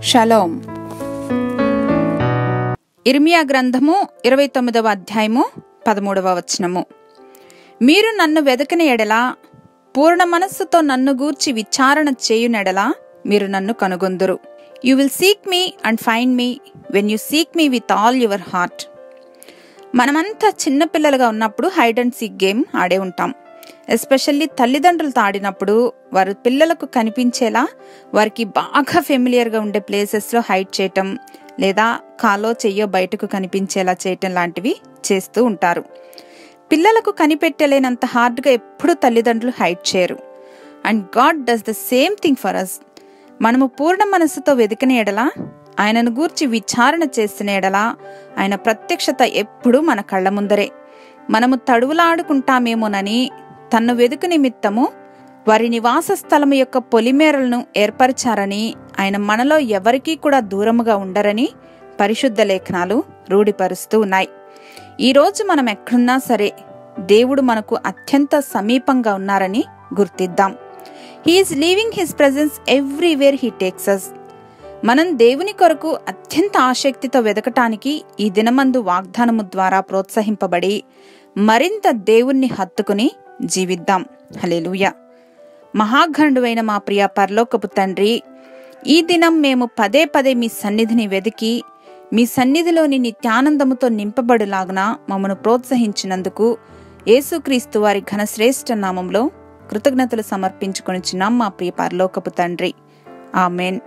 Shalom. ఇర్మియా గ్రంథము 29వ అధ్యాయము 13వ వచనము. మీరు నన్ను వెదకని ఎడల, పూర్ణ మనస్సుతో నన్ను గూర్చి విచారణ చేయునెడల మీరు నన్ను కనుగొందురు. You will seek me and find me when you seek me with all your heart. మనమంతా చిన్నపిల్లలుగా ఉన్నప్పుడు హైడ్ అండ్ సీక్ గేమ్ ఆడే ఉంటాం. ఎస్పెషల్లీ తల్లిదండ్రులతో ఆడినప్పుడు వారు పిల్లలకు కనిపించేలా వారికి బాగా ఫెమిలియర్గా ఉండే ప్లేసెస్లో హైడ్ చేయటం, లేదా కాలో చెయ్యో బయటకు కనిపించేలా చేయటం లాంటివి చేస్తూ ఉంటారు. పిల్లలకు కనిపెట్టలేనంత హార్డ్గా ఎప్పుడూ తల్లిదండ్రులు హైడ్ చేయరు. And God does the same thing for us. మనము పూర్ణ మనస్సుతో వెతికిన ఎడల, ఆయనను గూర్చి విచారణ చేసిన ఎడల, ఆయన ప్రత్యక్షత ఎప్పుడూ మన కళ్ళ ముందరే. మనము తడువులాడుకుంటామేమోనని తన్ను వెదుకు నిమిత్తము వారి నివాస స్థలము యొక్క పొలిమేరలను ఏర్పరిచారని, ఆయన మనలో ఎవరికీ కూడా దూరముగా ఉండరని పరిశుద్ధ లేఖనాలు రూఢిపరుస్తూ ఉన్నాయి. ఈరోజు మనం ఎక్కడున్నా సరే దేవుడు మనకు అత్యంత సమీపంగా ఉన్నారని గుర్తిద్దాం. He's leaving his presence everywhere he takes us. మనం దేవుని కొరకు అత్యంత ఆసక్తితో వెదకటానికి ఈ దినమందు వాగ్దానము ద్వారా ప్రోత్సహింపబడి మరింత దేవుణ్ణి హత్తుకుని జీవిద్దాం. హల్లెలూయా. మహాగణుడైన మా ప్రియ పరలోకపు తండ్రి, ఈ దినం మేము పదే పదే మీ సన్నిధిని వెదికి మీ సన్నిధిలోని నిత్యానందముతో నింపబడులాగున మమ్మను ప్రోత్సహించినందుకు యేసుక్రీస్తు వారి ఘనశ్రేష్ఠ నామంలో కృతజ్ఞతలు సమర్పించుకొనిచున్నాం మా ప్రియ పరలోకపు తండ్రి. ఆమెన్.